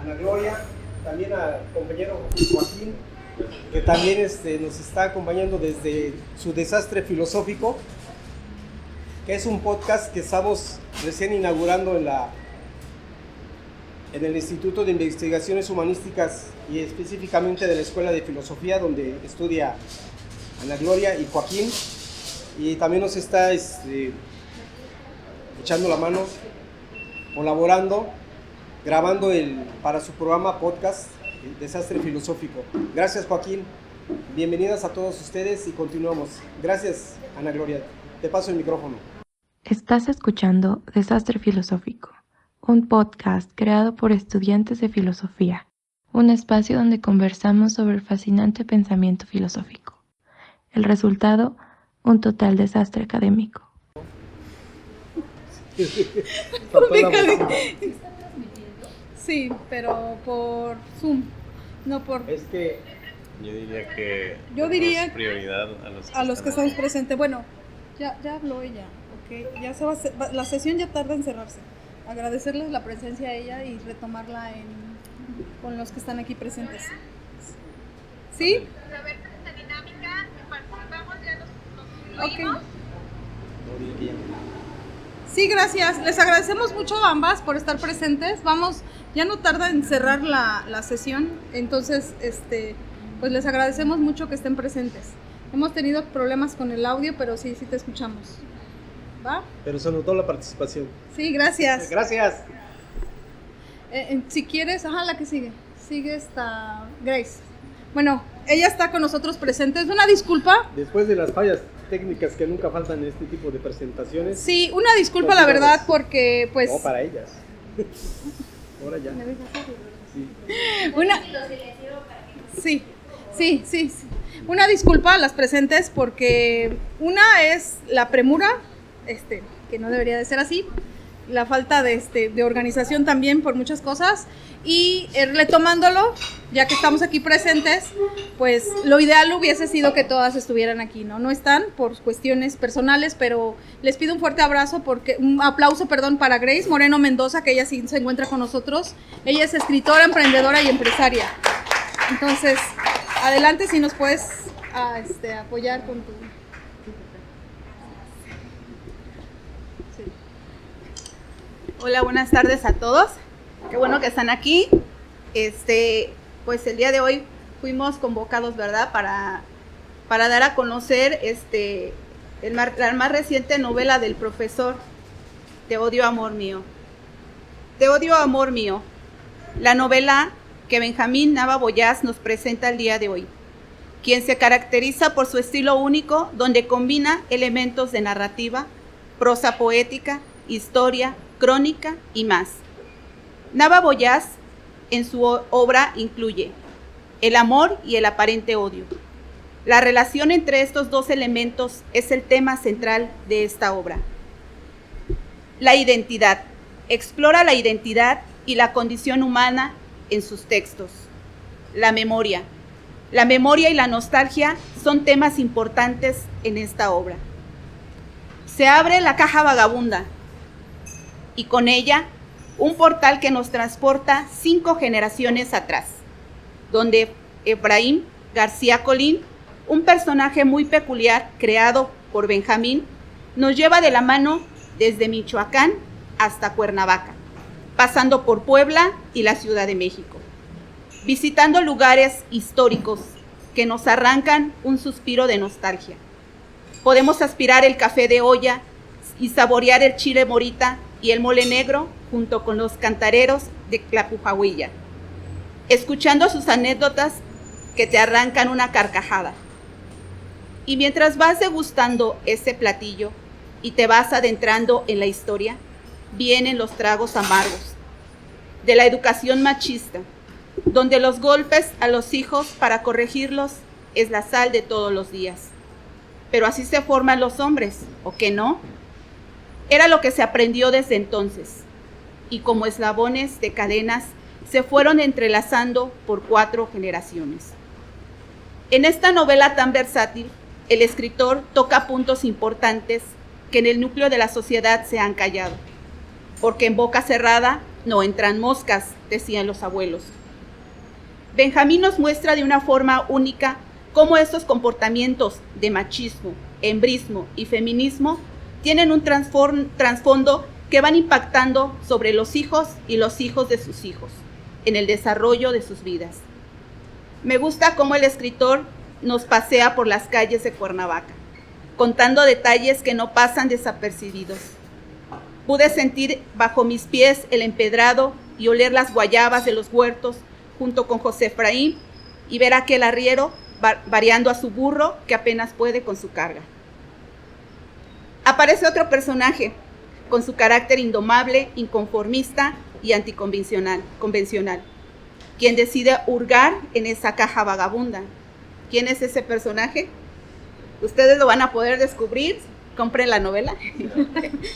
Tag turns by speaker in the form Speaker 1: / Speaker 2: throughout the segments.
Speaker 1: Ana Gloria, también al compañero Joaquín, que también nos está acompañando desde su desastre filosófico, que es un podcast que estamos recién inaugurando en el Instituto de Investigaciones Humanísticas y específicamente de la Escuela de Filosofía, donde estudia Ana Gloria y Joaquín, y también nos está echando la mano, colaborando, grabando para su programa podcast Desastre Filosófico. Gracias, Joaquín. Bienvenidas a todos ustedes y continuamos. Gracias, Ana Gloria. Te paso el micrófono.
Speaker 2: Estás escuchando Desastre Filosófico, un podcast creado por estudiantes de filosofía, un espacio donde conversamos sobre el fascinante pensamiento filosófico. El resultado, un total desastre académico.
Speaker 3: Sí, pero por Zoom, no por...
Speaker 4: Es que
Speaker 3: yo diría
Speaker 4: prioridad
Speaker 3: a los que estamos presentes. Bueno, ya habló ella, okay. Ya la sesión ya tarda en cerrarse. Agradecerles la presencia a ella y retomarla con los que están aquí presentes. ¿Sí?
Speaker 5: A ver, esta dinámica, participamos, ya nos oímos.
Speaker 3: Okay. Sí, gracias. Les agradecemos mucho a ambas por estar presentes. Vamos, ya no tarda en cerrar la sesión, entonces pues les agradecemos mucho que estén presentes. Hemos tenido problemas con el audio, pero sí te escuchamos. ¿Va?
Speaker 1: Pero se notó la participación.
Speaker 3: Sí, gracias.
Speaker 1: Gracias.
Speaker 3: Si quieres, la que sigue. Sigue esta Grace. Bueno, ella está con nosotros presente. Es una disculpa.
Speaker 1: Después de las fallas técnicas que nunca faltan en este tipo de presentaciones.
Speaker 3: Sí, una disculpa la verdad porque pues...
Speaker 1: No, para ellas. Ahora ya.
Speaker 3: Sí. Sí. Una disculpa a las presentes porque una es la premura, que no debería de ser así, la falta de organización también por muchas cosas, y retomándolo, ya que estamos aquí presentes, pues lo ideal hubiese sido que todas estuvieran aquí, no están por cuestiones personales, pero les pido un fuerte aplauso para Grace Moreno Mendoza, que ella sí se encuentra con nosotros. Ella es escritora, emprendedora y empresaria. Entonces, adelante, si nos puedes apoyar con tu...
Speaker 6: Hola, buenas tardes a todos. Qué bueno que están aquí. Pues el día de hoy fuimos convocados, ¿verdad? Para dar a conocer la más reciente novela del profesor Te odio, amor mío. Te odio, amor mío. La novela que Benjamín Nava Boyás nos presenta el día de hoy, quien se caracteriza por su estilo único, donde combina elementos de narrativa, prosa poética, historia, crónica y más. Nava Boyás en su obra incluye el amor y el aparente odio. La relación entre estos dos elementos es el tema central de esta obra. La identidad. Explora la identidad y la condición humana en sus textos. La memoria. La memoria y la nostalgia son temas importantes en esta obra. Se abre la caja vagabunda y con ella un portal que nos transporta 5 generaciones atrás, donde Efraín García Colín, un personaje muy peculiar creado por Benjamín, nos lleva de la mano desde Michoacán hasta Cuernavaca, pasando por Puebla y la Ciudad de México, visitando lugares históricos que nos arrancan un suspiro de nostalgia. Podemos aspirar el café de olla y saborear el chile morita y el mole negro junto con los cantareros de Tlapujahuilla, escuchando sus anécdotas que te arrancan una carcajada. Y mientras vas degustando ese platillo y te vas adentrando en la historia, vienen los tragos amargos de la educación machista, donde los golpes a los hijos para corregirlos es la sal de todos los días. Pero así se forman los hombres, ¿o qué no? Era lo que se aprendió desde entonces, y como eslabones de cadenas se fueron entrelazando por 4 generaciones. En esta novela tan versátil, el escritor toca puntos importantes que en el núcleo de la sociedad se han callado, porque en boca cerrada no entran moscas, decían los abuelos. Benjamín nos muestra de una forma única cómo estos comportamientos de machismo, hembrismo y feminismo tienen un trasfondo que van impactando sobre los hijos y los hijos de sus hijos, en el desarrollo de sus vidas. Me gusta cómo el escritor nos pasea por las calles de Cuernavaca, contando detalles que no pasan desapercibidos. Pude sentir bajo mis pies el empedrado y oler las guayabas de los huertos junto con José Efraín y ver a aquel arriero variando a su burro que apenas puede con su carga. Aparece otro personaje con su carácter indomable, inconformista y anticonvencional, quien decide hurgar en esa caja vagabunda. ¿Quién es ese personaje? Ustedes lo van a poder descubrir. Compren la novela,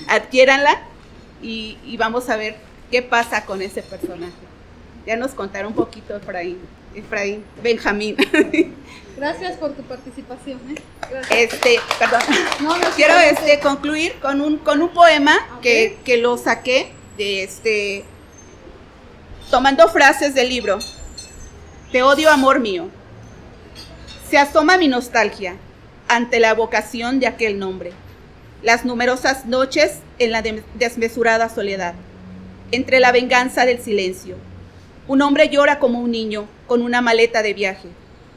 Speaker 6: adquiéranla y vamos a ver qué pasa con ese personaje. Ya nos contará un poquito Benjamín.
Speaker 3: Gracias por tu participación.
Speaker 6: Perdón. Quiero concluir con un poema que lo saqué de tomando frases del libro. Te odio, amor mío. Se asoma mi nostalgia ante la evocación de aquel nombre. Las numerosas noches en la desmesurada soledad, entre la venganza del silencio. Un hombre llora como un niño con una maleta de viaje,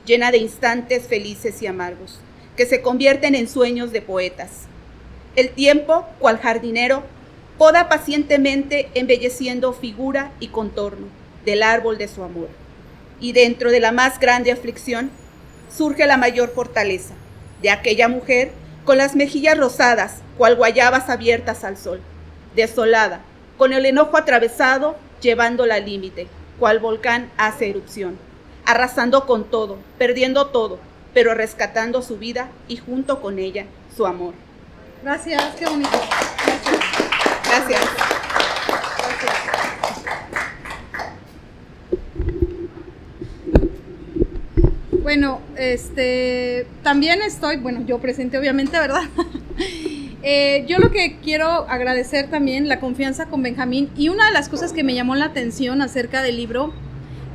Speaker 6: llena de instantes felices y amargos, que se convierten en sueños de poetas. El tiempo, cual jardinero, poda pacientemente embelleciendo figura y contorno del árbol de su amor. Y dentro de la más grande aflicción surge la mayor fortaleza de aquella mujer con las mejillas rosadas, cual guayabas abiertas al sol, desolada, con el enojo atravesado, llevándola al límite, cual volcán hace erupción, arrasando con todo, perdiendo todo, pero rescatando su vida y junto con ella su amor.
Speaker 3: Gracias, qué bonito.
Speaker 6: Gracias.
Speaker 3: Bueno, también yo presenté obviamente, ¿verdad? Yo lo que quiero agradecer también la confianza con Benjamín, y una de las cosas que me llamó la atención acerca del libro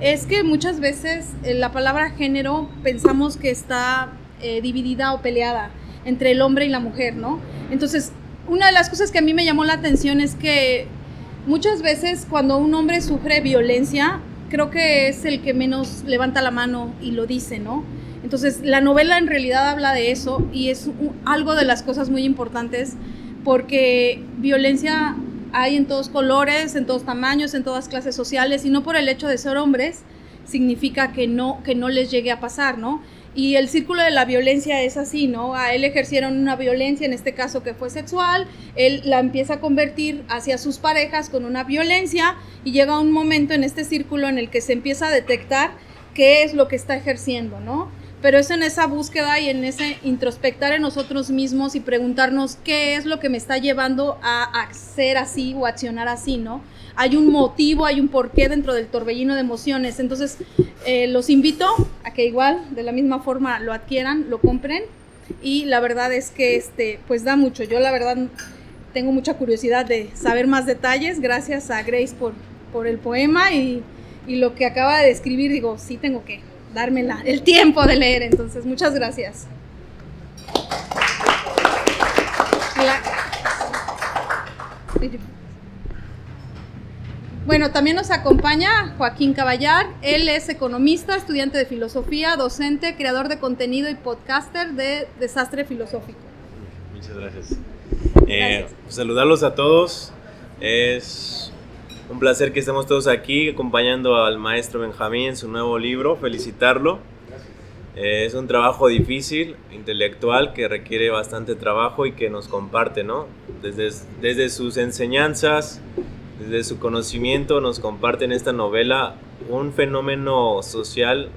Speaker 3: es que muchas veces la palabra género pensamos que está dividida o peleada entre el hombre y la mujer, ¿no? Entonces, una de las cosas que a mí me llamó la atención es que muchas veces cuando un hombre sufre violencia, creo que es el que menos levanta la mano y lo dice, ¿no? Entonces, la novela en realidad habla de eso y es algo de las cosas muy importantes, porque violencia hay en todos colores, en todos tamaños, en todas clases sociales, y no por el hecho de ser hombres significa que no les llegue a pasar, ¿no? Y el círculo de la violencia es así, ¿no? A él ejercieron una violencia, en este caso que fue sexual, él la empieza a convertir hacia sus parejas con una violencia, y llega un momento en este círculo en el que se empieza a detectar qué es lo que está ejerciendo, ¿no? Pero es en esa búsqueda y en ese introspectar en nosotros mismos y preguntarnos qué es lo que me está llevando a ser así o accionar así, ¿no? Hay un motivo, hay un porqué dentro del torbellino de emociones. Entonces, los invito a que igual, de la misma forma, lo adquieran, lo compren, y la verdad es que pues da mucho. Yo la verdad tengo mucha curiosidad de saber más detalles. Gracias a Grace por el poema y lo que acaba de describir. Digo, sí tengo que darme el tiempo de leer, entonces muchas gracias. Bueno, también nos acompaña Joaquín Caballar. Él es economista, estudiante de filosofía, docente, creador de contenido y podcaster de Desastre Filosófico.
Speaker 4: Muchas gracias. Saludarlos a todos. Es un placer que estemos todos aquí acompañando al maestro Benjamín en su nuevo libro. Felicitarlo. Es un trabajo difícil, intelectual, que requiere bastante trabajo y que nos comparte, ¿no? Desde sus enseñanzas, desde su conocimiento, nos comparte en esta novela un fenómeno social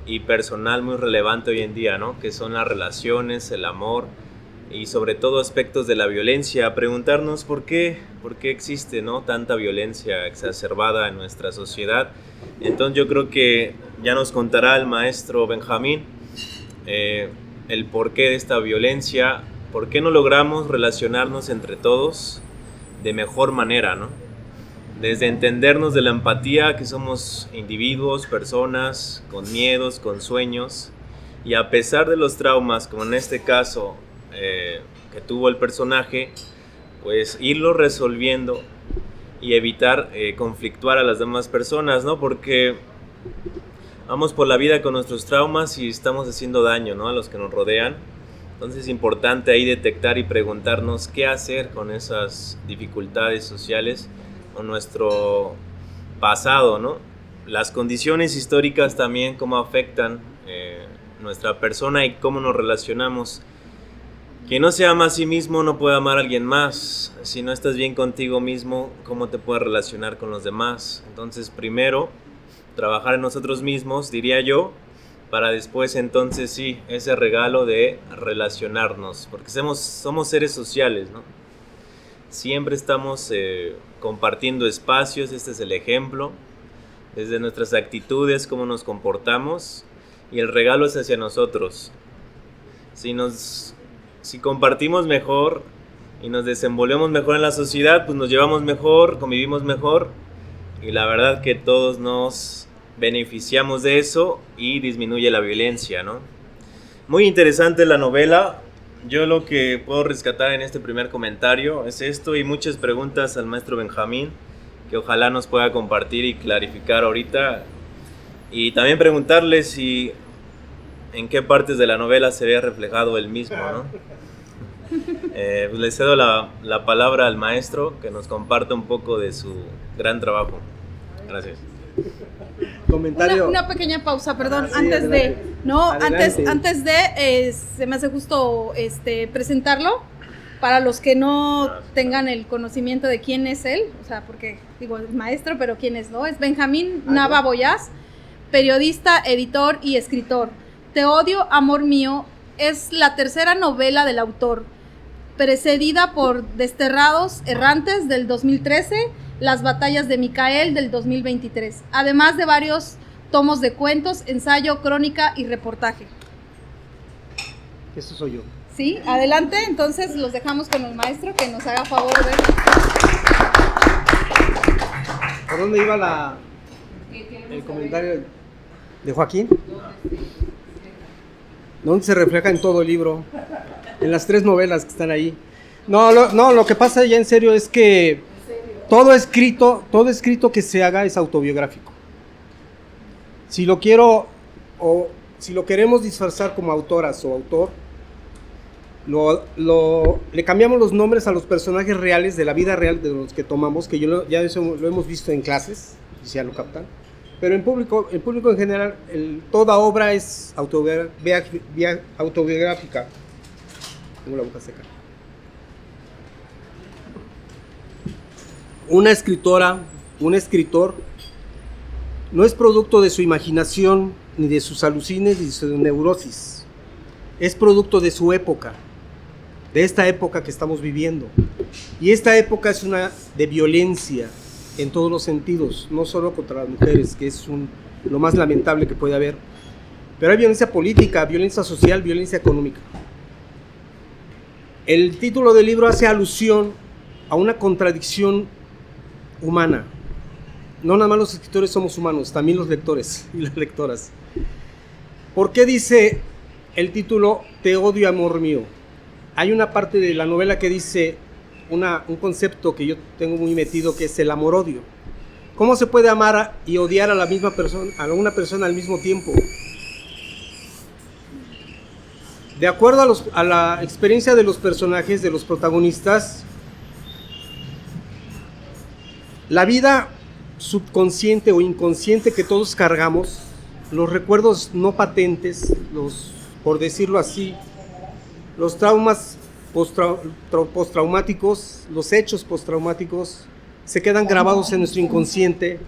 Speaker 4: y personal muy relevante hoy en día, ¿no? Que son las relaciones, el amor y sobre todo aspectos de la violencia. Preguntarnos por qué existe, ¿no?, tanta violencia exacerbada en nuestra sociedad. Entonces yo creo que ya nos contará el maestro Benjamín el porqué de esta violencia, por qué no logramos relacionarnos entre todos de mejor manera, ¿no? desde entendernos de la empatía, que somos individuos, personas con miedos, con sueños, y a pesar de los traumas, como en este caso que tuvo el personaje, pues irlo resolviendo y evitar conflictuar a las demás personas, ¿no? Porque vamos por la vida con nuestros traumas y estamos haciendo daño, ¿no?, a los que nos rodean. Entonces es importante ahí detectar y preguntarnos qué hacer con esas dificultades sociales o nuestro pasado, ¿no? Las condiciones históricas también, cómo afectan nuestra persona y cómo nos relacionamos. Quien no se ama a sí mismo no puede amar a alguien más. Si no estás bien contigo mismo, ¿cómo te puedes relacionar con los demás? Entonces, primero, trabajar en nosotros mismos, diría yo, para después entonces sí, ese regalo de relacionarnos, porque somos seres sociales, ¿no? Siempre estamos compartiendo espacios, este es el ejemplo, desde nuestras actitudes, cómo nos comportamos, y el regalo es hacia nosotros. Si compartimos mejor y nos desenvolvemos mejor en la sociedad, pues nos llevamos mejor, convivimos mejor, y la verdad que todos nos beneficiamos de eso y disminuye la violencia, ¿no? Muy interesante la novela. Yo lo que puedo rescatar en este primer comentario es esto y muchas preguntas al maestro Benjamín que ojalá nos pueda compartir y clarificar ahorita, y también preguntarle si en qué partes de la novela se ve reflejado él mismo, ¿no? Pues le cedo la palabra al maestro que nos comparta un poco de su gran trabajo. Gracias.
Speaker 1: Comentario.
Speaker 3: Una pequeña pausa, perdón,
Speaker 1: Sí,
Speaker 3: antes
Speaker 1: adelante.
Speaker 3: de, no,
Speaker 1: Adelante.
Speaker 3: antes de, se me hace justo presentarlo para los que no tengan el conocimiento de quién es él, o sea, porque digo el maestro, pero quién es, ¿no? Es Benjamín Nava Boyás, periodista, editor y escritor. Te odio, amor mío, es la tercera novela del autor, precedida por Desterrados Errantes del 2013, Las batallas de Micael del 2023, además de varios tomos de cuentos, ensayo, crónica y reportaje.
Speaker 1: Eso soy yo.
Speaker 3: Sí, adelante, entonces los dejamos con el maestro que nos haga favor de...
Speaker 1: ¿Por dónde iba el comentario de Joaquín? ¿Dónde se refleja en todo el libro? En las 3 novelas que están ahí. No, lo que pasa ya en serio es que todo escrito que se haga es autobiográfico. Si lo queremos disfrazar como autoras o autor, le cambiamos los nombres a los personajes reales de la vida real de los que tomamos, que ya eso lo hemos visto en clases, si ya lo captan. Pero en público en general, toda obra es autobiográfica. Tengo la boca seca. Una escritora, un escritor, no es producto de su imaginación, ni de sus alucines, ni de su neurosis. Es producto de su época, de esta época que estamos viviendo. Y esta época es una de violencia en todos los sentidos, no solo contra las mujeres, que es lo más lamentable que puede haber, pero hay violencia política, violencia social, violencia económica. El título del libro hace alusión a una contradicción humana. No nada más los escritores somos humanos, también los lectores y las lectoras. ¿Por qué dice el título Te odio, amor mío? Hay una parte de la novela que dice un concepto que yo tengo muy metido, que es el amor-odio. ¿Cómo se puede amar y odiar a la misma persona, a una persona al mismo tiempo? De acuerdo a la experiencia de los personajes, de los protagonistas, la vida subconsciente o inconsciente que todos cargamos, los recuerdos no patentes, por decirlo así, los traumas postraumáticos, los hechos postraumáticos, se quedan grabados en nuestro inconsciente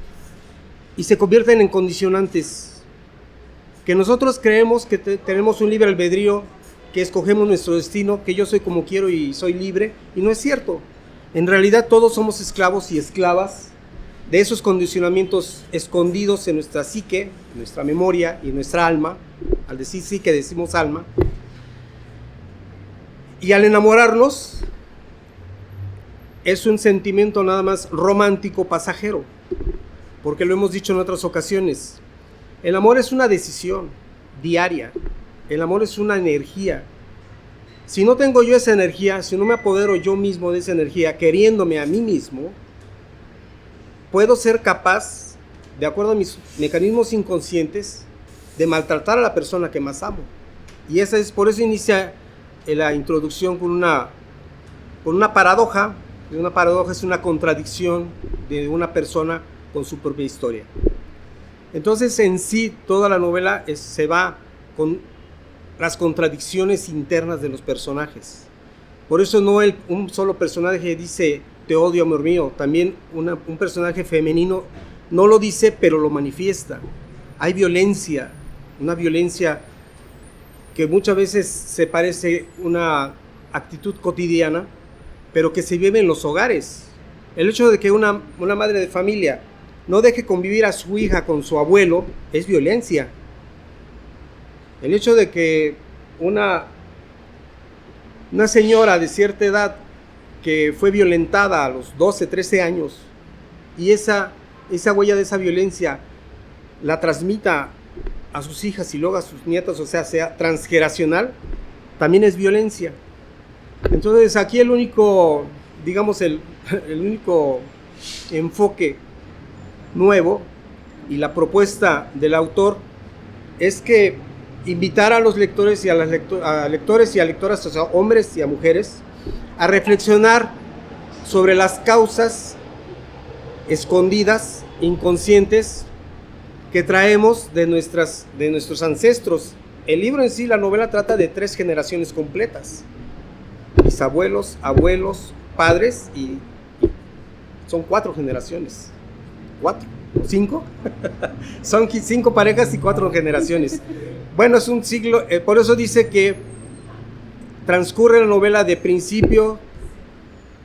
Speaker 1: y se convierten en condicionantes. Que nosotros creemos que tenemos un libre albedrío, que escogemos nuestro destino, que yo soy como quiero y soy libre, y no es cierto. En realidad todos somos esclavos y esclavas de esos condicionamientos escondidos en nuestra psique, en nuestra memoria y en nuestra alma. Al decir psique decimos alma. Y al enamorarnos, es un sentimiento nada más romántico, pasajero, porque lo hemos dicho en otras ocasiones. El amor es una decisión diaria, el amor es una energía. Si no tengo yo esa energía, si no me apodero yo mismo de esa energía, queriéndome a mí mismo, puedo ser capaz, de acuerdo a mis mecanismos inconscientes, de maltratar a la persona que más amo. Y por eso inicia la introducción con una paradoja. Una paradoja es una contradicción de una persona con su propia historia. Entonces, en sí, toda la novela se va con las contradicciones internas de los personajes. Por eso no un solo personaje dice, te odio, amor mío. También un personaje femenino no lo dice, pero lo manifiesta. Hay violencia, una violencia que muchas veces se parece una actitud cotidiana, pero que se vive en los hogares. El hecho de que una madre de familia no deje convivir a su hija con su abuelo es violencia. El hecho de que una señora de cierta edad que fue violentada a los 12, 13 años y esa huella de esa violencia la transmita a sus hijas y luego a sus nietos, o sea transgeneracional, también es violencia. Entonces aquí el único enfoque nuevo y la propuesta del autor es que invitar a los lectores y a lectores y a lectoras, o sea, hombres y a mujeres, a reflexionar sobre las causas escondidas, inconscientes, que traemos de nuestros ancestros. El libro en sí, la novela, trata de 3 generaciones completas: bisabuelos, abuelos, padres, y son 4 generaciones. 4, 5. Son 5 parejas y 4 generaciones. Bueno, es un siglo, por eso dice que transcurre la novela de principio,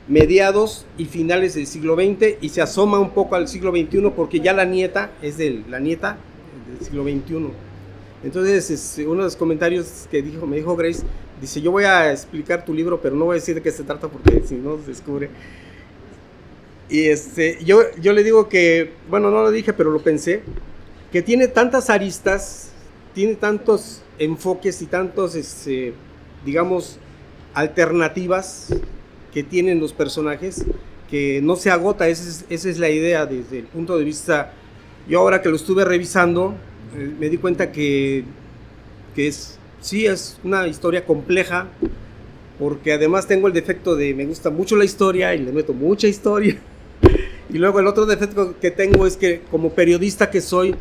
Speaker 1: mediados y finales del siglo XX, y se asoma un poco al siglo XXI, porque ya la nieta es del siglo XXI. Entonces, uno de los comentarios que me dijo Grace, dice, yo voy a explicar tu libro, pero no voy a decir de qué se trata, porque si no se descubre. Y yo le digo que, bueno, no lo dije, pero lo pensé, que tiene tantas aristas, tiene tantos enfoques y tantos, digamos, alternativas que tienen los personajes, que no se agota. Esa es la idea desde el punto de vista. Yo ahora que lo estuve revisando, me di cuenta que es una historia compleja, porque además tengo el defecto de me gusta mucho la historia y le meto mucha historia. Y luego el otro defecto que tengo es que, como periodista que soy,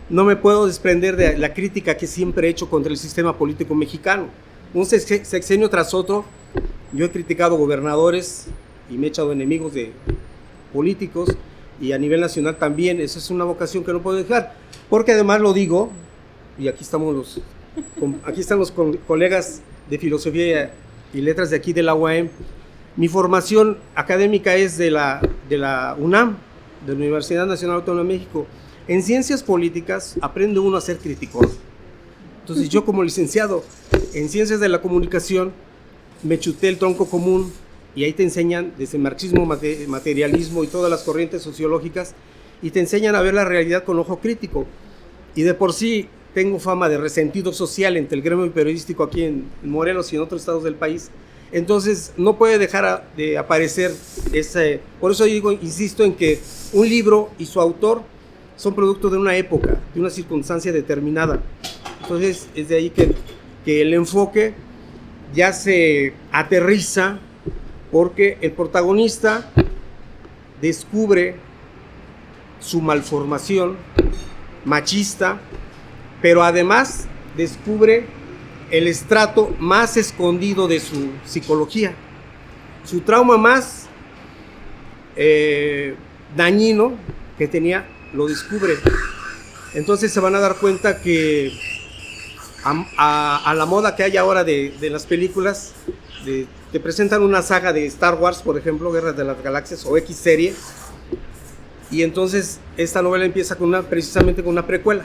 Speaker 1: no me puedo desprender de la crítica que siempre he hecho contra el sistema político mexicano. Un sexenio tras otro, yo he criticado gobernadores y me he echado enemigos de políticos, y a nivel nacional también. Esa es una vocación que no puedo dejar, porque además lo digo, y aquí están los colegas de Filosofía y Letras de aquí de la UAM. Mi formación académica es de la UNAM, de la Universidad Nacional Autónoma de México. En ciencias políticas aprende uno a ser criticón. Entonces yo, como licenciado en ciencias de la comunicación, me chuté el tronco común, y ahí te enseñan desde marxismo, materialismo y todas las corrientes sociológicas, y te enseñan a ver la realidad con ojo crítico. Y de por sí tengo fama de resentido social entre el gremio periodístico aquí en Morelos y en otros estados del país. Entonces no puede dejar de aparecer por eso digo, insisto en que un libro y su autor son producto de una época, de una circunstancia determinada. Entonces es de ahí que el enfoque ya se aterriza, porque el protagonista descubre su malformación machista, pero además descubre el estrato más escondido de su psicología, su trauma más dañino que tenía, lo descubre. Entonces se van a dar cuenta que a la moda que hay ahora de las películas, te presentan una saga de Star Wars, por ejemplo, Guerras de las Galaxias o X serie, y entonces esta novela empieza precisamente con una precuela.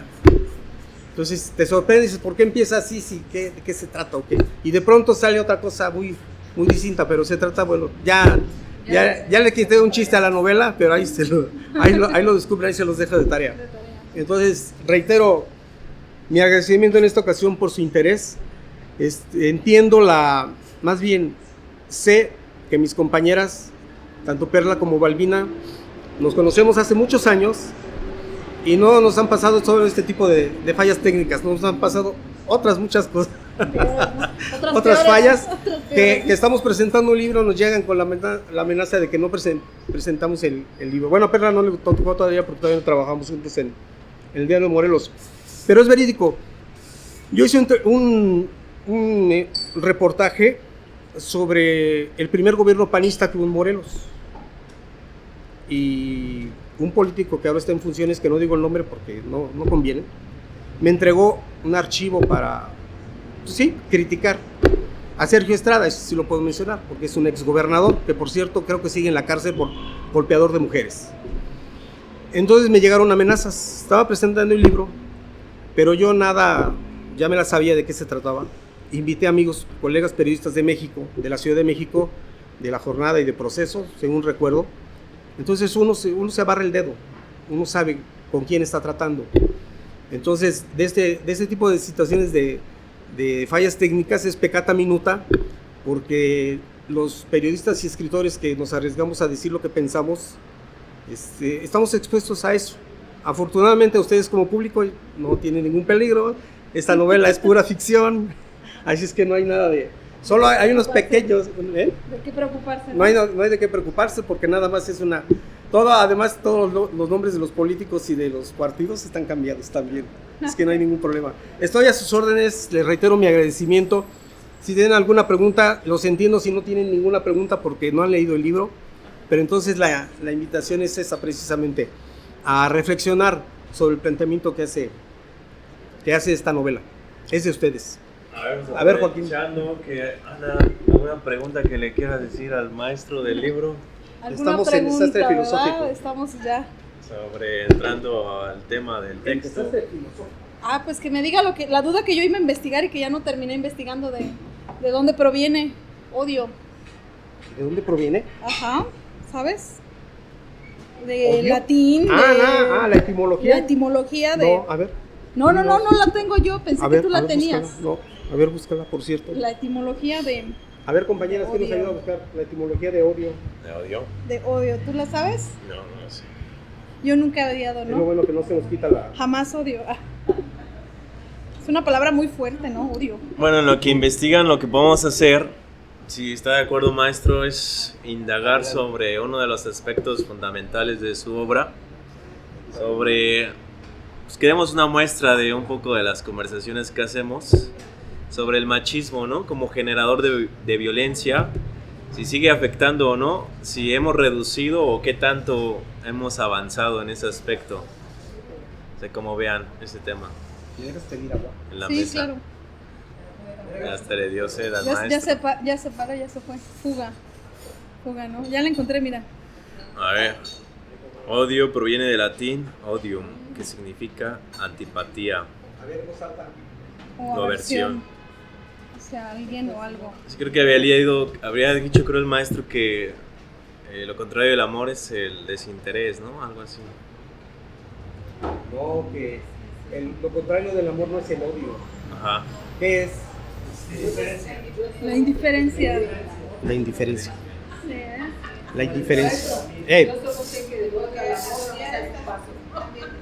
Speaker 1: Entonces te sorprende y dices, ¿por qué empieza así? ¿De qué se trata? Okay. Y de pronto sale otra cosa muy, muy distinta, pero se trata, bueno, ya Ya le quité un chiste a la novela, pero ahí lo descubren, ahí se los dejo de tarea. Entonces, reitero mi agradecimiento en esta ocasión por su interés. Entiendo más bien sé que mis compañeras, tanto Perla como Balbina, nos conocemos hace muchos años y no nos han pasado solo este tipo de fallas técnicas, nos han pasado otras muchas cosas. Otras fallas que estamos presentando un libro, nos llegan con la amenaza de que no presentamos el libro. Bueno, a Perla no le tocó todavía porque todavía no trabajamos juntos en el Diario de Morelos, pero es verídico. Yo hice un reportaje sobre el primer gobierno panista que hubo en Morelos y un político que ahora está en funciones, que no digo el nombre porque no conviene, me entregó un archivo para criticar a Sergio Estrada, eso sí lo puedo mencionar, porque es un exgobernador, que por cierto creo que sigue en la cárcel por golpeador de mujeres. Entonces me llegaron amenazas, estaba presentando el libro, pero yo ya me la sabía de qué se trataba. Invité amigos, colegas periodistas de México, de la Ciudad de México, de La Jornada y de Proceso, según recuerdo. Entonces uno se abarra el dedo, uno sabe con quién está tratando. Entonces, de este tipo de situaciones de fallas técnicas es peccata minuta, porque los periodistas y escritores que nos arriesgamos a decir lo que pensamos, estamos expuestos a eso. Afortunadamente ustedes como público no tienen ningún peligro, esta novela es pura ficción, así es que no hay nada solo hay unos pequeños...
Speaker 3: ¿De qué preocuparse?
Speaker 1: No hay de qué preocuparse porque nada más es además todos los nombres de los políticos y de los partidos están cambiados también, es que no hay ningún problema. Estoy a sus órdenes, les reitero mi agradecimiento. Si tienen alguna pregunta, los entiendo si no tienen ninguna pregunta porque no han leído el libro, pero entonces la invitación es esa precisamente, a reflexionar sobre el planteamiento que hace esta novela. Es de ustedes.
Speaker 4: A ver, Joaquín. Ana, ¿alguna pregunta que le quieras decir al maestro del libro?
Speaker 1: Estamos en Desastre Filosófico.
Speaker 3: Estamos ya.
Speaker 4: Entrando al tema del texto.
Speaker 3: Pues que me diga la duda que yo iba a investigar y que ya no terminé investigando de dónde proviene odio.
Speaker 1: ¿De dónde proviene?
Speaker 3: Ajá, ¿sabes? De
Speaker 1: ¿Odio?
Speaker 3: latín.
Speaker 1: La etimología.
Speaker 3: La etimología de...
Speaker 1: No, a ver.
Speaker 3: No la tengo yo, pensé que tú la tenías.
Speaker 1: Búscala. No, a ver, búscala, por cierto.
Speaker 3: La etimología de...
Speaker 1: A ver, compañeras, ¿qué nos ayuda a buscar? La etimología de odio.
Speaker 4: ¿De odio?
Speaker 3: De odio, ¿tú la sabes?
Speaker 4: No sé.
Speaker 3: Yo nunca he odiado,
Speaker 1: Es lo
Speaker 3: ¿no?
Speaker 1: bueno que no se nos quita
Speaker 3: Jamás odio. Es una palabra muy fuerte, ¿no? Odio.
Speaker 4: Bueno, en lo que investigan, lo que podemos hacer, si está de acuerdo maestro, es indagar sobre uno de los aspectos fundamentales de su obra, pues queremos una muestra de un poco de las conversaciones que hacemos sobre el machismo, ¿no? Como generador de violencia, si sigue afectando o no, si hemos reducido o qué tanto hemos avanzado en ese aspecto. O sea, como vean ese tema en la
Speaker 3: sí,
Speaker 4: mesa.
Speaker 3: Claro.
Speaker 4: Hasta le dio sed al
Speaker 3: Ya
Speaker 4: maestro.
Speaker 3: se fue. Fuga, ¿no? Ya la encontré, mira.
Speaker 4: A ver, odio proviene del latín odium, que significa antipatía
Speaker 3: O
Speaker 4: o aversión.
Speaker 3: O sea, alguien o algo.
Speaker 4: Sí, creo que habría dicho creo el maestro que lo contrario del amor es el desinterés, ¿no? Algo así.
Speaker 1: No, que lo contrario del amor no es el odio.
Speaker 4: Ajá.
Speaker 1: ¿Qué es?
Speaker 3: La indiferencia.
Speaker 1: La indiferencia.
Speaker 3: Sí, ¿eh?
Speaker 1: La indiferencia.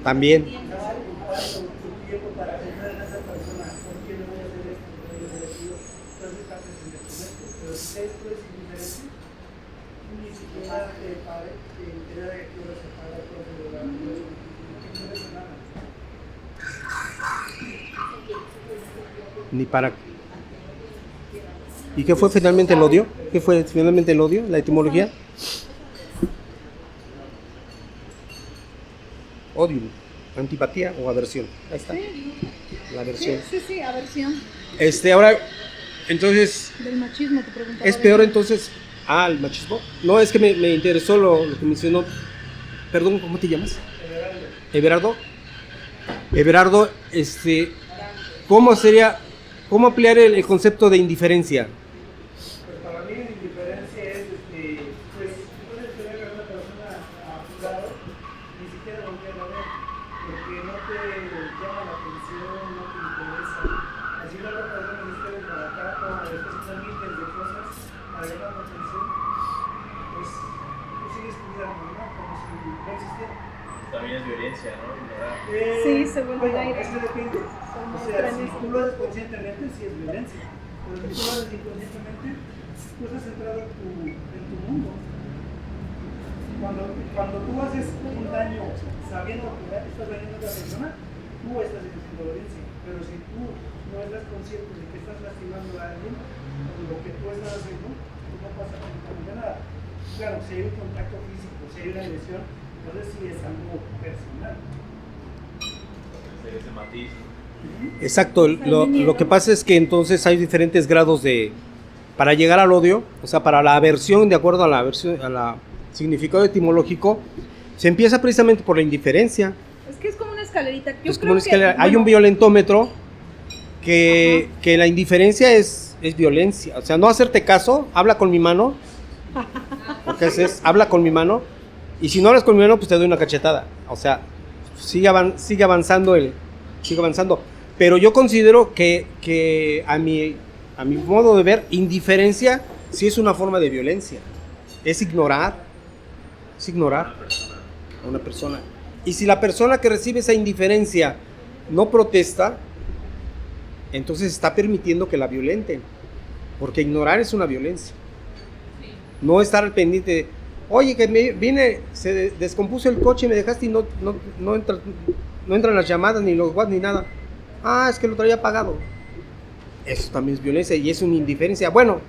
Speaker 1: También. Ni para... ¿Y qué fue finalmente el odio? ¿Qué fue finalmente el odio? ¿La etimología? Odio, antipatía o aversión. Ahí está. La aversión.
Speaker 3: Sí, aversión.
Speaker 1: Ahora, entonces,
Speaker 3: Del machismo te preguntaba.
Speaker 1: ¿es peor entonces? ¿El machismo? No, es que me interesó lo que mencionó. Perdón, ¿cómo te llamas? Everardo. Everardo, ¿cómo ampliar el concepto de indiferencia?
Speaker 7: Pues para mí la indiferencia es llama la atención, no te interesa. Así la otra persona dice para acá, como después son miles de cosas para llamar la atención, pues tú sigues tu vida normal, como si no existiera.
Speaker 4: También es violencia, ¿no?
Speaker 3: Sí, según el aire.
Speaker 7: Es que depende. O sea, si tú lo haces conscientemente, sí es violencia. Pero si tú lo haces inconscientemente, tú estás entrado en tu mundo. Cuando tú haces un daño sabiendo que estás dañando a otra persona, tú estás ejerciendo violencia. Pero si tú no estás consciente de que estás lastimando a alguien, lo que tú estás haciendo, pues no pasa absolutamente nada. Claro, si hay un contacto físico, si hay una agresión, entonces sí es algo personal.
Speaker 4: Ese matiz.
Speaker 1: Exacto, lo que pasa es que entonces hay diferentes grados para llegar al odio, o sea, para la aversión, de acuerdo a la significado etimológico, se empieza precisamente por la indiferencia.
Speaker 3: Es que es como una escalerita.
Speaker 1: Hay un violentómetro que la indiferencia es violencia, o sea, no hacerte caso, habla con mi mano, porque habla con mi mano, y si no hablas con mi mano, pues te doy una cachetada, o sea, sigue avanzando, pero yo considero que a mi modo de ver, indiferencia sí es una forma de violencia, es ignorar a una persona, y si la persona que recibe esa indiferencia no protesta, entonces está permitiendo que la violenten, porque ignorar es una violencia, no estar al pendiente de, oye, que se descompuso el coche y me dejaste y no entran las llamadas, ni los WhatsApp, ni nada. Ah, es que lo traía apagado. Eso también es violencia y es una indiferencia. Bueno,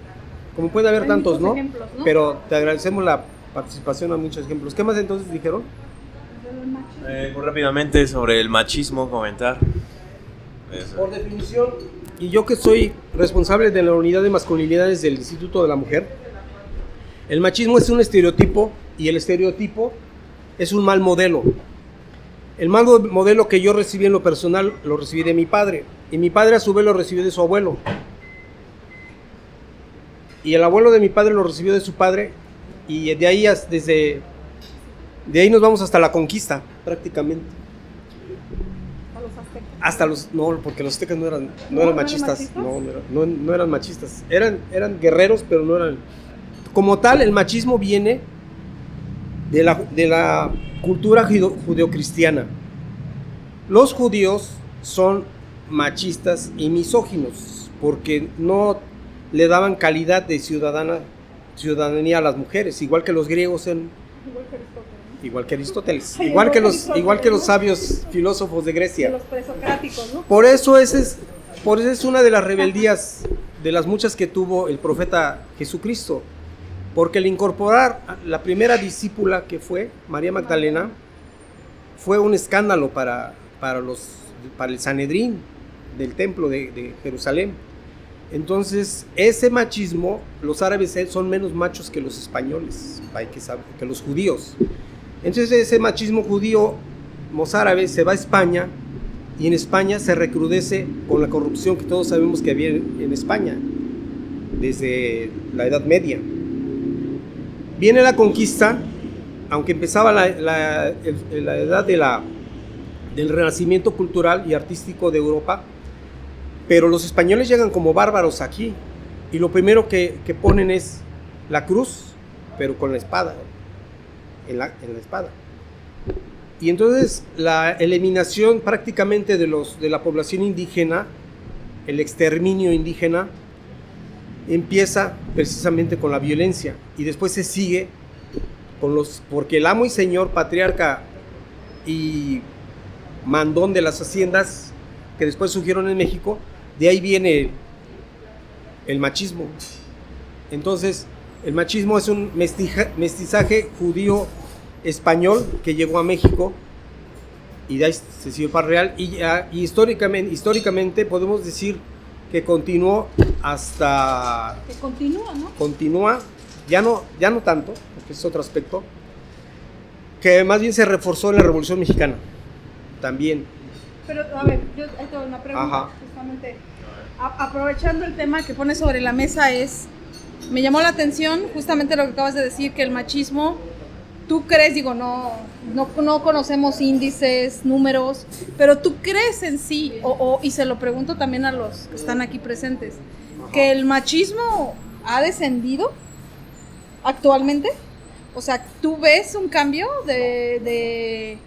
Speaker 1: como puede haber tantos, ¿no?
Speaker 3: Ejemplos, ¿no?
Speaker 1: Pero te agradecemos la participación a muchos ejemplos. ¿Qué más entonces dijeron?
Speaker 4: Muy rápidamente sobre el machismo, comentar. Eso.
Speaker 1: Por definición, y yo que soy responsable de la unidad de masculinidades del Instituto de la Mujer, el machismo es un estereotipo y el estereotipo es un mal modelo. El mal modelo que yo recibí en lo personal lo recibí de mi padre, y mi padre a su vez lo recibió de su abuelo, y el abuelo de mi padre lo recibió de su padre, y de ahí nos vamos hasta la conquista prácticamente. No, porque los aztecas no eran machistas, no eran machistas, eran guerreros, pero no eran. Como tal, el machismo viene de la cultura judeocristiana. Los judíos son machistas y misóginos porque no le daban calidad de ciudadanía a las mujeres, igual que los griegos, igual que Aristóteles, igual que los sabios filósofos de Grecia.
Speaker 3: Los presocráticos, ¿no?
Speaker 1: Por eso es una de las rebeldías de las muchas que tuvo el profeta Jesucristo. Porque el incorporar la primera discípula que fue María Magdalena fue un escándalo para el Sanedrín del templo de Jerusalén. Entonces, ese machismo, los árabes son menos machos que los españoles, que los judíos. Entonces, ese machismo judío mozárabe se va a España, y en España se recrudece con la corrupción que todos sabemos que había en España desde la Edad Media. Viene la conquista, aunque empezaba la edad del renacimiento cultural y artístico de Europa, pero los españoles llegan como bárbaros aquí, y lo primero que ponen es la cruz, pero con la espada, en la espada. Y entonces la eliminación prácticamente de la población indígena, el exterminio indígena, empieza precisamente con la violencia, y después se sigue porque el amo y señor, patriarca y mandón de las haciendas que después surgieron en México, de ahí viene el machismo. Entonces el machismo es un mestizaje judío español que llegó a México, y de ahí se siguió para real, y históricamente podemos decir que continuó hasta...
Speaker 3: Que continúa, ¿no?
Speaker 1: Continúa, ya no tanto, porque es otro aspecto, que más bien se reforzó en la Revolución Mexicana, también.
Speaker 3: Pero, a ver, yo tengo una pregunta. Ajá. Justamente, aprovechando el tema que pone sobre la mesa, me llamó la atención justamente lo que acabas de decir, que el machismo ¿tú crees? Digo, no conocemos índices, números, pero ¿tú crees en sí? Y se lo pregunto también a los que están aquí presentes, ¿que el machismo ha descendido actualmente? O sea, ¿tú ves un cambio del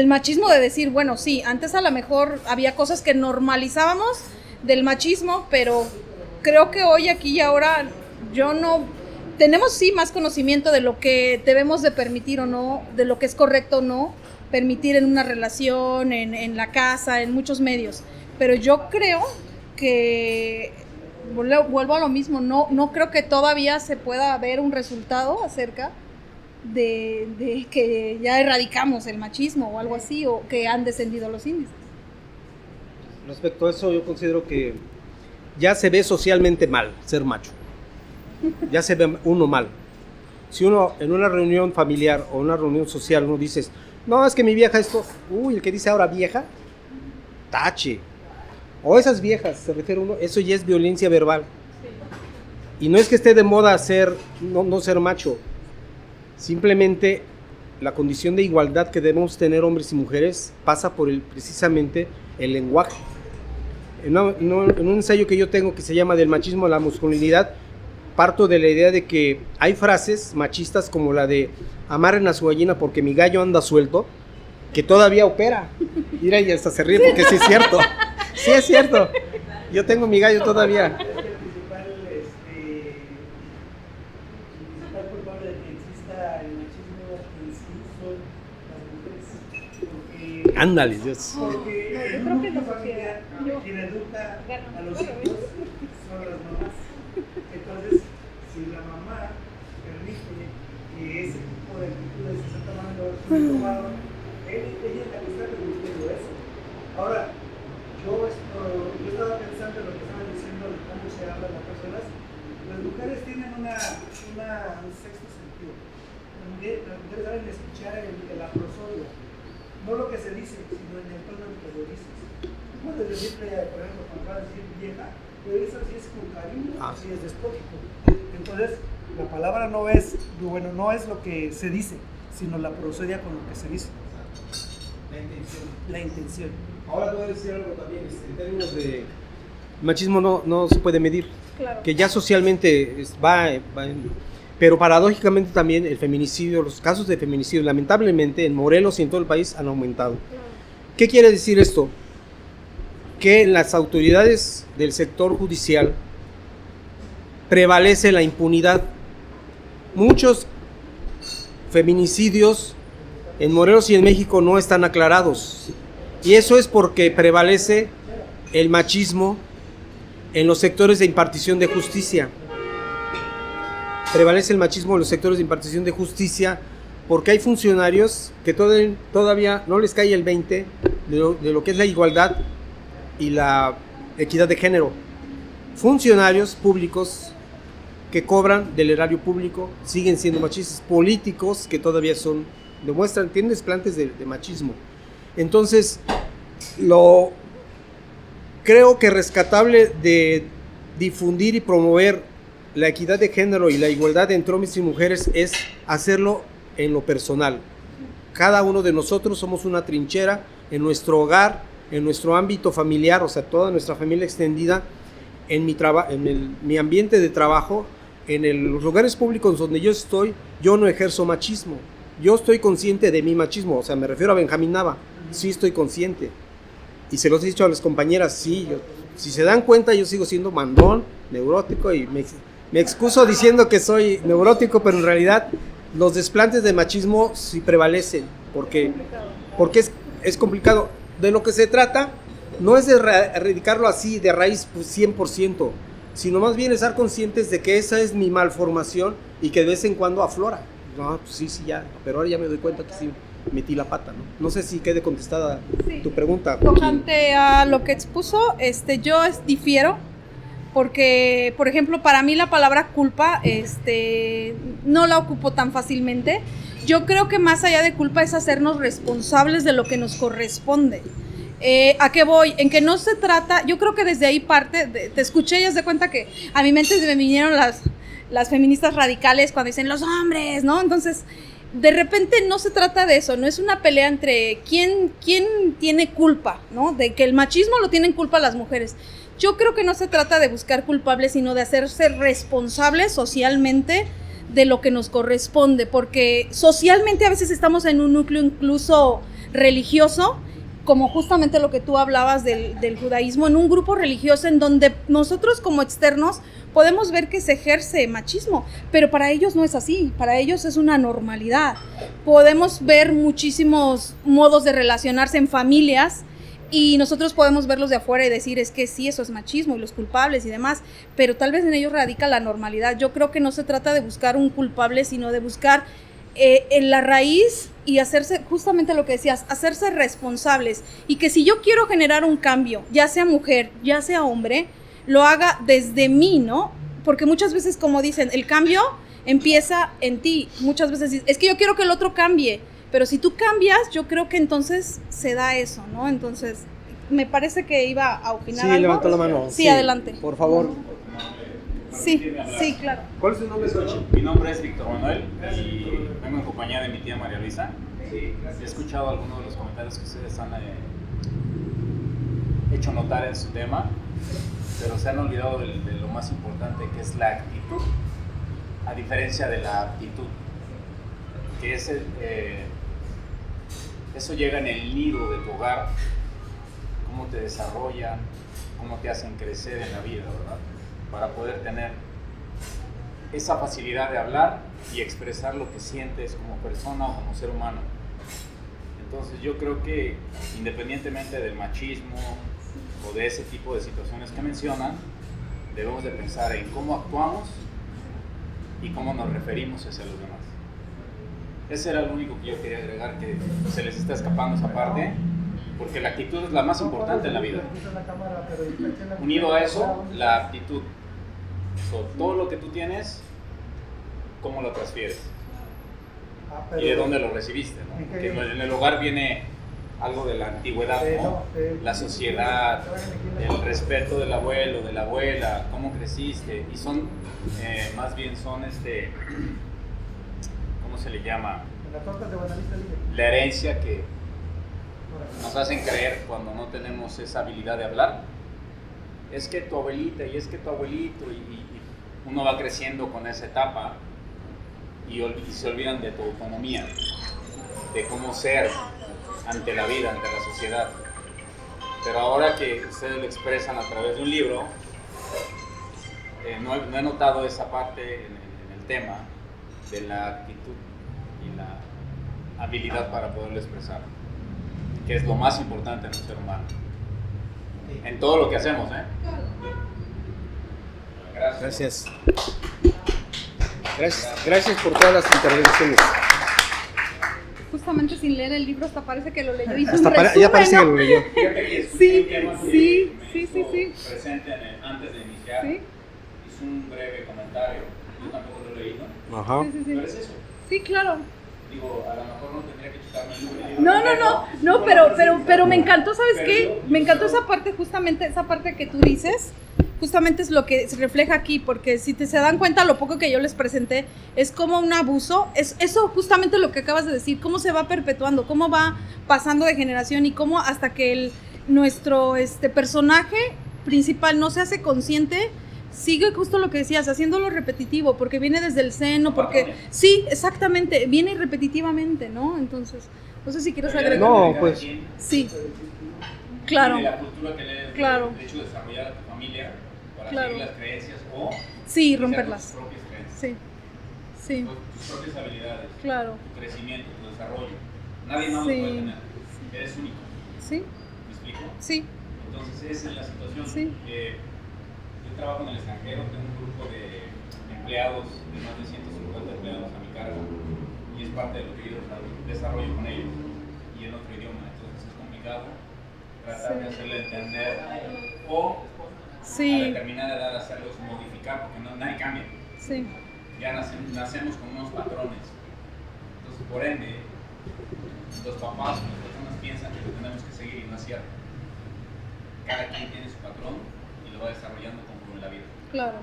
Speaker 3: machismo, de decir, bueno, sí, antes a lo mejor había cosas que normalizábamos del machismo, pero creo que hoy, aquí y ahora, tenemos sí más conocimiento de lo que debemos de permitir o no, de lo que es correcto o no permitir en una relación, en la casa, en muchos medios, pero yo creo que vuelvo a lo mismo, no creo que todavía se pueda ver un resultado acerca de que ya erradicamos el machismo o algo así, o que han descendido los índices.
Speaker 1: Respecto a eso, yo considero que ya se ve socialmente mal ser macho. Ya se ve uno mal. Si uno en una reunión familiar o una reunión social uno dice, no, es que mi vieja esto, el que dice ahora vieja, tache. O esas viejas, se refiere uno, eso ya es violencia verbal. Sí. Y no es que esté de moda no ser macho. Simplemente la condición de igualdad que debemos tener hombres y mujeres pasa por precisamente el lenguaje. En un ensayo que yo tengo que se llama Del machismo a la masculinidad, parto de la idea de que hay frases machistas como la de amarren a su gallina porque mi gallo anda suelto, que todavía opera. Mira, y hasta se ríe porque sí es cierto. Sí es cierto. Yo tengo mi gallo todavía.
Speaker 7: El principal culpable de que exista el machismo en sí son las mujeres.
Speaker 1: Ándale, Dios.
Speaker 7: Porque en una familia quien educa a los hijos son las mamás. Entonces, si la mamá permite que ese tipo de actitudes se están tomando, ella es la que está permitiendo eso. Ahora, yo estaba pensando en lo que estaban diciendo de cómo se hablan las personas. Las mujeres tienen un sexto sentido. Las mujeres saben escuchar la prosodia, no lo que se dice, sino en el tono en que lo dices. Puedes decirle, por ejemplo, cuando vas a decir vieja, pero eso sí es con cariño, sí es despótico. Entonces, la palabra no es lo que se dice, sino la prosodia con lo que se dice. La intención.
Speaker 1: Ahora voy a decir algo también, en términos de machismo no se puede medir, claro. Que ya socialmente pero paradójicamente también el feminicidio, los casos de feminicidio lamentablemente en Morelos y en todo el país han aumentado. Claro. ¿Qué quiere decir esto? Que en las autoridades del sector judicial prevalece la impunidad. Muchos feminicidios en Morelos y en México no están aclarados. Y eso es porque prevalece el machismo en los sectores de impartición de justicia. Prevalece el machismo en los sectores de impartición de justicia porque hay funcionarios que todavía no les cae el 20 de lo que es la igualdad y la equidad de género. Funcionarios públicos que cobran del erario público siguen siendo machistas. Políticos que todavía tienen desplantes de machismo. Entonces, creo que rescatable de difundir y promover la equidad de género y la igualdad entre hombres y mujeres es hacerlo en lo personal. Cada uno de nosotros somos una trinchera en nuestro hogar, en nuestro ámbito familiar, o sea, toda nuestra familia extendida, en mi ambiente de trabajo, en los lugares públicos donde yo estoy, yo no ejerzo machismo. Yo estoy consciente de mi machismo, o sea, me refiero a Benjamín Nava, sí estoy consciente. Y se los he dicho a las compañeras, sí, si se dan cuenta, yo sigo siendo mandón, neurótico, y me excuso diciendo que soy neurótico, pero en realidad los desplantes de machismo sí prevalecen, porque es complicado. De lo que se trata no es de erradicarlo así de raíz 100%, sino más bien estar conscientes de que esa es mi malformación y que de vez en cuando aflora. No, pues sí, ya, pero ahora ya me doy cuenta que sí metí la pata, ¿no? No sé si quede contestada tu pregunta.
Speaker 3: Tocante a lo que expuso, yo difiero, porque, por ejemplo, para mí la palabra culpa, no la ocupo tan fácilmente. Yo creo que más allá de culpa es hacernos responsables de lo que nos corresponde. ¿A qué voy? En que no se trata, yo creo que desde ahí parte, te escuché y haz de cuenta que a mi mente me vinieron las feministas radicales cuando dicen los hombres, ¿no? Entonces, de repente no se trata de eso, no es una pelea entre quién tiene culpa, ¿no? De que el machismo lo tienen culpa las mujeres. Yo creo que no se trata de buscar culpables, sino de hacerse responsables socialmente de lo que nos corresponde, porque socialmente a veces estamos en un núcleo incluso religioso, como justamente lo que tú hablabas del judaísmo, en un grupo religioso en donde nosotros como externos podemos ver que se ejerce machismo, pero para ellos no es así, para ellos es una normalidad. Podemos ver muchísimos modos de relacionarse en familias y nosotros podemos verlos de afuera y decir, es que sí, eso es machismo y los culpables y demás, pero tal vez en ellos radica la normalidad. Yo creo que no se trata de buscar un culpable, sino de buscar en la raíz y hacerse, justamente lo que decías, hacerse responsables, y que si yo quiero generar un cambio, ya sea mujer, ya sea hombre, lo haga desde mí, ¿no? Porque muchas veces, como dicen, el cambio empieza en ti. Muchas veces es que yo quiero que el otro cambie, pero si tú cambias, yo creo que entonces se da eso, ¿no? Entonces, me parece que iba a opinar algo.
Speaker 1: Sí, levantó la mano.
Speaker 3: Sí, adelante.
Speaker 1: Por favor.
Speaker 3: Sí, sí, claro.
Speaker 1: ¿Cuál es su nombre, Xochitl?
Speaker 8: Mi nombre es Víctor Manuel y vengo en compañía de mi tía María Luisa. He escuchado algunos de los comentarios que ustedes han hecho notar en su tema, pero se han olvidado de lo más importante, que es la actitud, a diferencia de la aptitud, que es eso llega en el nido de tu hogar, cómo te desarrollan, cómo te hacen crecer en la vida, ¿verdad? Para poder tener esa facilidad de hablar y expresar lo que sientes como persona o como ser humano. Entonces yo creo que independientemente del machismo o de ese tipo de situaciones que mencionan, debemos de pensar en cómo actuamos y cómo nos referimos hacia los demás. Ese era lo único que yo quería agregar, que se les está escapando esa parte, porque la actitud es la más importante en la vida. Unido a eso, la aptitud. Todo lo que tú tienes, cómo lo transfieres y de dónde lo recibiste, ¿no? Porque en el hogar viene algo de la antigüedad, ¿no? La sociedad, el respeto del abuelo, de la abuela, cómo creciste, y son, más bien son ¿cómo se le llama? La herencia que nos hacen creer cuando no tenemos esa habilidad de hablar. Es que tu abuelita y es que tu abuelito, y uno va creciendo con esa etapa y se olvidan de tu autonomía, de cómo ser ante la vida, ante la sociedad. Pero ahora que ustedes lo expresan a través de un libro, no he notado esa parte en el tema de la actitud y la habilidad para poderlo expresar, que es lo más importante en un ser humano, en todo lo que hacemos, ¿eh?
Speaker 1: Gracias. Gracias por todas las intervenciones.
Speaker 3: Justamente sin leer el libro, hasta parece que lo leyó. Hizo
Speaker 1: Hasta
Speaker 3: un resumen,
Speaker 1: ya parece que
Speaker 3: ¿no?
Speaker 1: lo leyó.
Speaker 3: Sí, sí.
Speaker 8: Presente antes de iniciar,
Speaker 3: Sí.
Speaker 8: hizo un breve comentario. Yo tampoco lo he leído.
Speaker 1: Ajá.
Speaker 3: Sí.
Speaker 8: Pero es eso.
Speaker 3: Sí, claro.
Speaker 8: Digo, a lo mejor no tendría que chutarme el libro.
Speaker 3: No, pero me encantó, ¿sabes qué? Me encantó esa parte, justamente esa parte que tú dices, justamente es lo que se refleja aquí, porque si se dan cuenta, lo poco que yo les presenté es como un abuso, es eso justamente lo que acabas de decir, cómo se va perpetuando, cómo va pasando de generación y cómo hasta que nuestro personaje principal no se hace consciente, sigue justo lo que decías, haciéndolo repetitivo, porque viene desde el seno, porque sí, exactamente, viene repetitivamente, ¿no? Entonces, no sé si quieres agregar.
Speaker 1: No, pues
Speaker 3: Sí, claro,
Speaker 8: De la cultura que le
Speaker 3: Claro.
Speaker 8: de hecho desarrollar a tu familia para
Speaker 3: Claro.
Speaker 8: seguir las creencias o
Speaker 3: sí,
Speaker 8: iniciar
Speaker 3: romperlas.
Speaker 8: tus propias creencias,
Speaker 3: Sí,
Speaker 8: tus propias habilidades,
Speaker 3: claro,
Speaker 8: tu crecimiento, tu desarrollo. Nadie más
Speaker 3: Sí.
Speaker 8: lo puede tener. Eres único.
Speaker 3: sí,
Speaker 8: ¿Me explico?
Speaker 3: sí,
Speaker 8: Entonces esa es la situación.
Speaker 3: Sí.
Speaker 8: Yo trabajo en el extranjero, tengo un grupo de empleados, de más de 150 empleados a mi cargo, y es parte de lo que yo desarrollo con ellos, y en otro idioma. Entonces es complicado tratar de hacerle entender o a
Speaker 3: sí,
Speaker 8: determinada edad hacerlos modificar, porque nadie cambia.
Speaker 3: sí,
Speaker 8: Ya nacemos con unos patrones. Entonces, por ende, los papás o las personas piensan que lo tenemos que seguir y no es cierto. Cada quien tiene su patrón y lo va desarrollando conforme la vida.
Speaker 3: claro.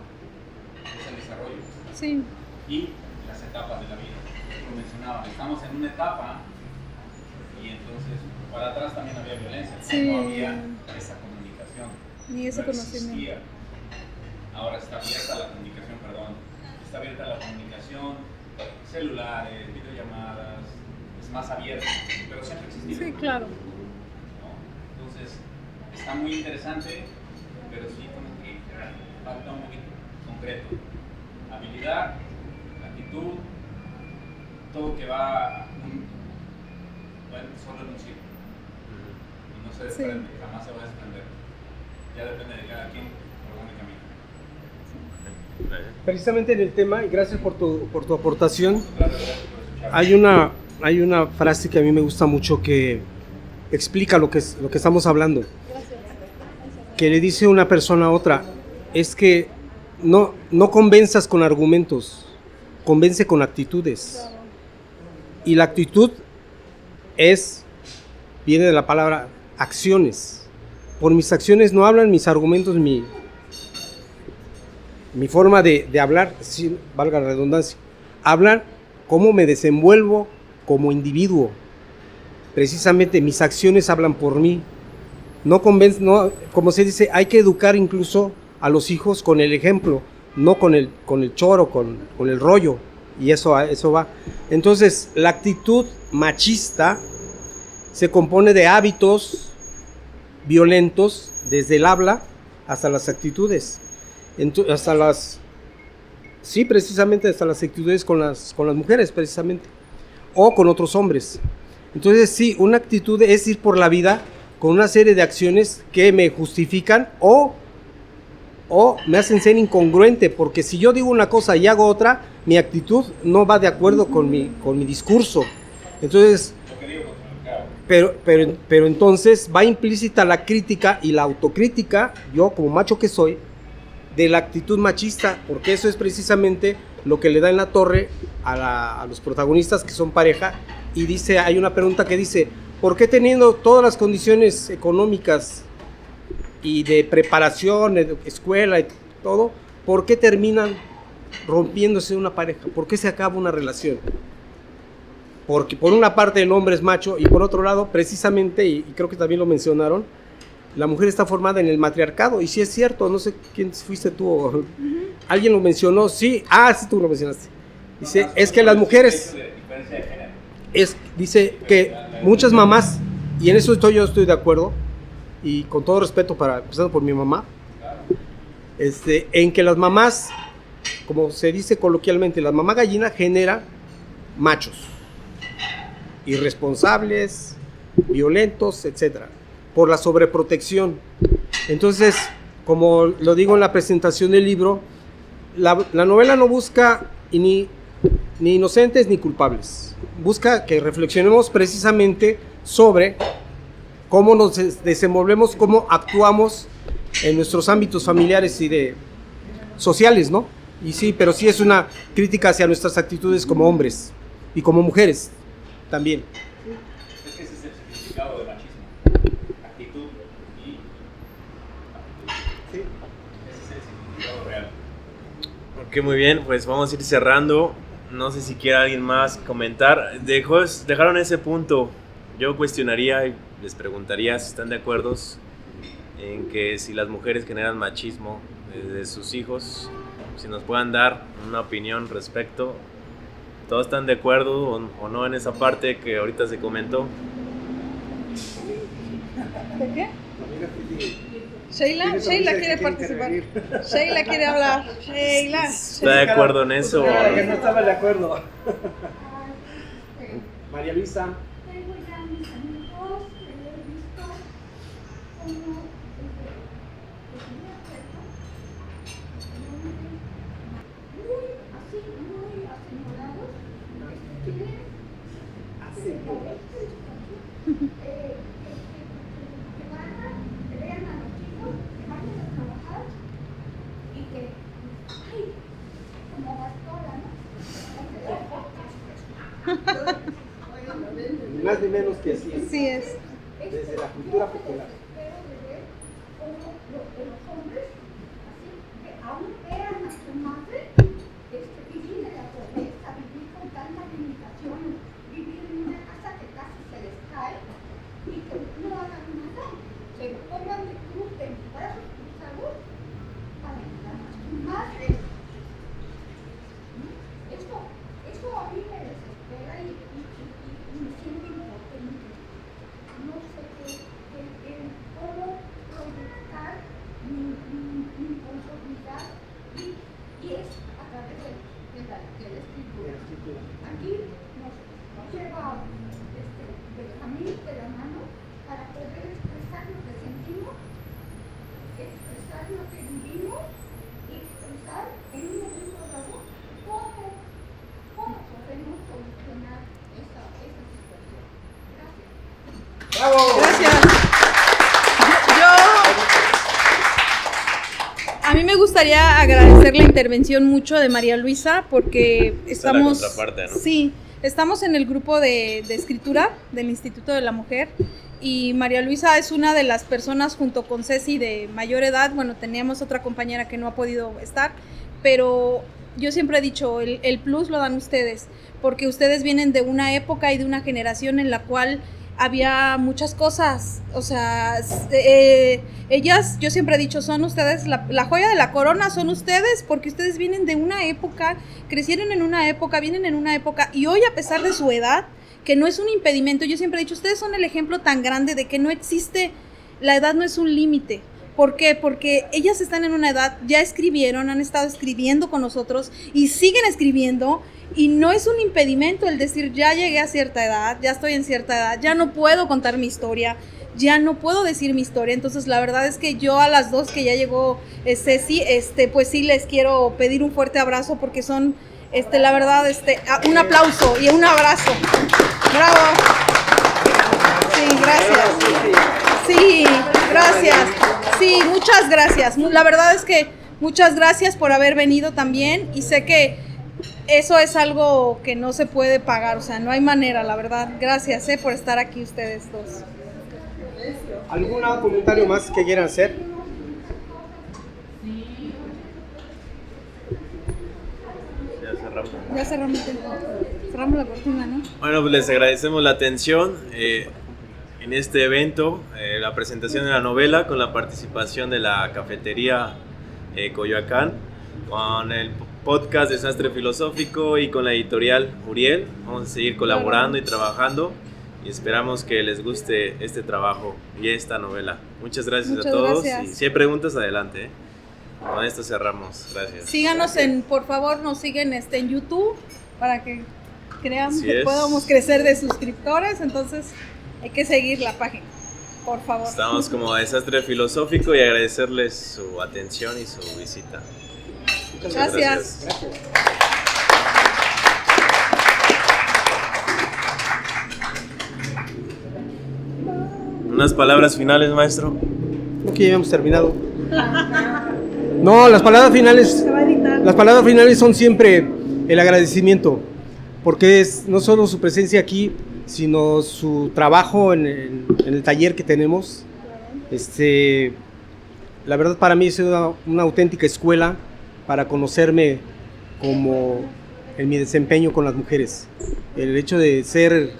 Speaker 8: es el desarrollo.
Speaker 3: Sí.
Speaker 8: Y las etapas de la vida. Como mencionaba, estamos en una etapa y entonces para atrás también había violencia,
Speaker 3: Sí.
Speaker 8: no había esa comunicación.
Speaker 3: Ni ese
Speaker 8: no
Speaker 3: conocimiento.
Speaker 8: existía. Ahora está abierta la comunicación, está abierta la comunicación, celulares, videollamadas, es más abierta, pero siempre ha existido.
Speaker 3: Sí, claro.
Speaker 8: ¿No? Entonces, está muy interesante, pero sí como que falta un poquito concreto. Habilidad, actitud, todo que va solo en un ciclo. Y no se desprende, jamás se va a desprender. Ya depende de cada quien por dónde camina.
Speaker 1: Precisamente en el tema, y gracias por tu aportación, hay una frase que a mí me gusta mucho que explica lo que estamos hablando. Que le dice una persona a otra, es que no convenzas con argumentos, convence con actitudes. Y la actitud viene de la palabra acciones. Por mis acciones no hablan mis argumentos, mi forma de hablar, sí, valga la redundancia, hablan cómo me desenvuelvo como individuo. Precisamente mis acciones hablan por mí. No, como se dice, hay que educar incluso a los hijos con el ejemplo, no con el choro, con el rollo, y eso va. Entonces, la actitud machista se compone de hábitos violentos, desde el habla hasta las actitudes. Precisamente hasta las actitudes con las mujeres, precisamente, o con otros hombres. Entonces sí, una actitud es ir por la vida con una serie de acciones que me justifican o me hacen ser incongruente, porque si yo digo una cosa y hago otra, mi actitud no va de acuerdo con mi discurso. Entonces, pero entonces va implícita la crítica y la autocrítica, yo como macho que soy, de la actitud machista, porque eso es precisamente lo que le da en la torre a los protagonistas que son pareja. Y hay una pregunta que dice, ¿por qué teniendo todas las condiciones económicas y de preparación, escuela y todo, por qué terminan rompiéndose una pareja? ¿Por qué se acaba una relación? Porque por una parte el hombre es macho y por otro lado, precisamente, y creo que también lo mencionaron, la mujer está formada en el matriarcado. Y sí es cierto, no sé quién fuiste tú o alguien lo mencionó, sí, sí tú lo mencionaste. Dice, es que las mujeres, dice que muchas mamás, y en eso yo estoy de acuerdo, y con todo respeto empezando por mi mamá, en que las mamás, como se dice coloquialmente, la mamá gallina genera machos, irresponsables, violentos, etcétera, por la sobreprotección. Entonces, como lo digo en la presentación del libro, la novela no busca ni inocentes ni culpables, busca que reflexionemos precisamente sobre cómo nos desenvolvemos, cómo actuamos en nuestros ámbitos familiares y sociales, ¿no? Y sí, pero sí es una crítica hacia nuestras actitudes como hombres y como mujeres también.
Speaker 8: Es que ese es el significado del machismo. Actitud y actitud. Sí. Ese es el significado real.
Speaker 4: Ok, muy bien, pues vamos a ir cerrando. No sé si quiere alguien más comentar. Dejaron ese punto. Yo cuestionaría y les preguntaría si están de acuerdo en que si las mujeres generan machismo de sus hijos, si nos puedan dar una opinión respecto. ¿Todos están de acuerdo o no en esa parte que ahorita se comentó?
Speaker 3: ¿De qué? Sheila quiere participar. Sheila quiere hablar. Sheila.
Speaker 4: ¿Está de acuerdo en eso?
Speaker 1: Que no estaba de acuerdo. María Luisa.
Speaker 9: Tengo ya mis amigos que he visto como muy acelerados, que bajan, que vean a los chicos, que vayan a trabajar y que, ay, como Bartola, ¿no?
Speaker 1: Ni más ni menos que así.
Speaker 3: Sí es.
Speaker 1: Desde la cultura popular.
Speaker 9: Pero de ver cómo los hombres, así que aún vean a su madre, vivir en la pobreza, vivir con tantas limitaciones, vivir en una casa que casi se les cae y que no hagan nada, se pongan de cruz de brazos cruzados para ayudar a su madre. Eso a mí me desespera y me siento impotente. No sé cómo proyectar mi conformidad y es a través de la escritura. Aquí nos lleva Benjamín de la mano para poder expresar lo que sentimos, expresar lo que vivimos y expresar en un momento dado cómo podemos solucionar esa situación. Gracias.
Speaker 1: ¡Bravo!
Speaker 3: Gracias. A mí me gustaría agradecer la intervención mucho de María Luisa porque estamos...
Speaker 4: Esta es la contraparte, ¿no?
Speaker 3: Sí, estamos en el grupo de escritura del Instituto de la Mujer y María Luisa es una de las personas junto con Ceci de mayor edad. Bueno, teníamos otra compañera que no ha podido estar, pero yo siempre he dicho, el plus lo dan ustedes, porque ustedes vienen de una época y de una generación en la cual había muchas cosas, o sea, ellas, yo siempre he dicho, son ustedes, la joya de la corona son ustedes, porque ustedes vienen de una época, crecieron en una época, vienen en una época, y hoy a pesar de su edad, que no es un impedimento, yo siempre he dicho, ustedes son el ejemplo tan grande de que no existe, la edad no es un límite. ¿Por qué? Porque ellas están en una edad, ya escribieron, han estado escribiendo con nosotros y siguen escribiendo y no es un impedimento el decir ya llegué a cierta edad, ya estoy en cierta edad, ya no puedo contar mi historia, ya no puedo decir mi historia. Entonces la verdad es que yo a las dos que ya llegó Ceci, pues sí les quiero pedir un fuerte abrazo porque son, la verdad, un aplauso y un abrazo. ¡Bravo! Sí, gracias. Sí, gracias. Sí, muchas gracias. La verdad es que muchas gracias por haber venido también y sé que eso es algo que no se puede pagar, o sea, no hay manera, la verdad. Gracias por estar aquí ustedes dos.
Speaker 1: ¿Algún comentario más que quieran hacer?
Speaker 3: Ya cerramos la cortina, ¿no?
Speaker 4: Bueno, pues les agradecemos la atención en este evento, la presentación de la novela con la participación de la cafetería Coyoacán, con el podcast Desastre Filosófico y con la editorial Uriel. Vamos a seguir colaborando y trabajando y esperamos que les guste este trabajo y esta novela. Muchas gracias a todos.
Speaker 3: Gracias.
Speaker 4: Y si hay preguntas, adelante. Con esto cerramos. Gracias.
Speaker 3: Síganos por favor, nos siguen en YouTube para que creamos
Speaker 4: Así
Speaker 3: que
Speaker 4: es.
Speaker 3: podamos crecer de suscriptores, entonces hay que seguir la página, por favor.
Speaker 4: Estamos como Desastre Filosófico y agradecerles su atención y su visita. Muchas
Speaker 3: Gracias.
Speaker 4: Unas palabras finales, maestro.
Speaker 1: No, que ya hemos terminado. No, las palabras finales son siempre el agradecimiento, porque es no solo su presencia aquí, sino su trabajo en el taller que tenemos. La verdad para mí es una auténtica escuela para conocerme como en mi desempeño con las mujeres. El hecho de ser,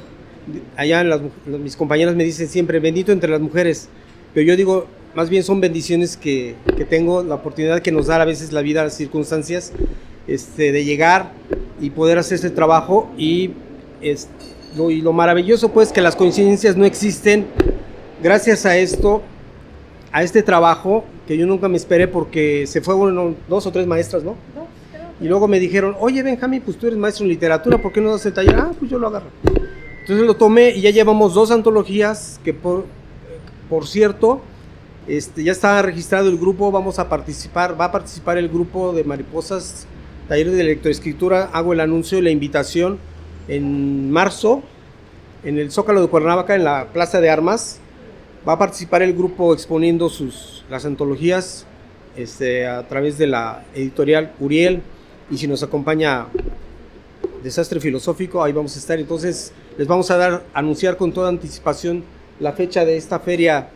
Speaker 1: allá mis compañeras me dicen siempre, bendito entre las mujeres, pero yo digo, más bien son bendiciones que tengo, la oportunidad que nos da a veces la vida, las circunstancias, de llegar y poder hacer este trabajo y lo maravilloso pues que las coincidencias no existen. Gracias a esto, a este trabajo que yo nunca me esperé, porque se fueron 2 o 3 maestras, ¿no? Y luego me dijeron, oye Benjamín, pues tú eres maestro en literatura, ¿por qué no das el taller? Ah, pues yo lo agarro. Entonces lo tomé y ya llevamos 2 antologías que por cierto, ya está registrado el grupo, va a participar el grupo de Mariposas, Talleres de Lectoescritura. Hago el anuncio y la invitación en marzo, en el Zócalo de Cuernavaca, en la Plaza de Armas. Va a participar el grupo exponiendo las antologías a través de la editorial Uriel, y si nos acompaña Desastre Filosófico, ahí vamos a estar. Entonces les vamos a anunciar con toda anticipación la fecha de esta feria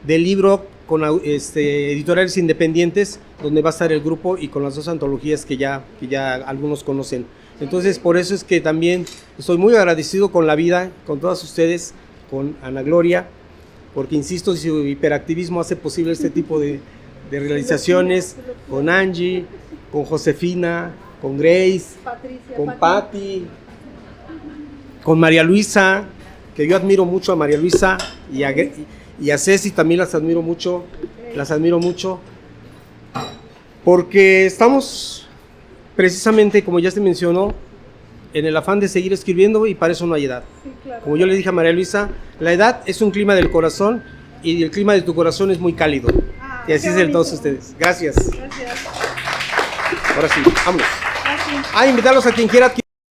Speaker 1: del libro con editoriales independientes, donde va a estar el grupo y con las 2 antologías que ya algunos conocen. Entonces, por eso es que también estoy muy agradecido con la vida, con todas ustedes, con Ana Gloria, porque insisto, su hiperactivismo hace posible este tipo de realizaciones, con Angie, con Josefina, con Grace,
Speaker 3: Patricia,
Speaker 1: con Patti, con María Luisa, que yo admiro mucho a María Luisa, y a Ceci también las admiro mucho, porque estamos precisamente, como ya se mencionó, en el afán de seguir escribiendo, y para eso no hay edad.
Speaker 3: Sí, claro.
Speaker 1: Como yo le dije a María Luisa, la edad es un clima del corazón, y el clima de tu corazón es muy cálido. Y así es de todos ustedes. Gracias.
Speaker 3: Gracias.
Speaker 1: Ahora sí, vámonos.
Speaker 3: Gracias.
Speaker 1: Invitarlos a quien quiera adquirir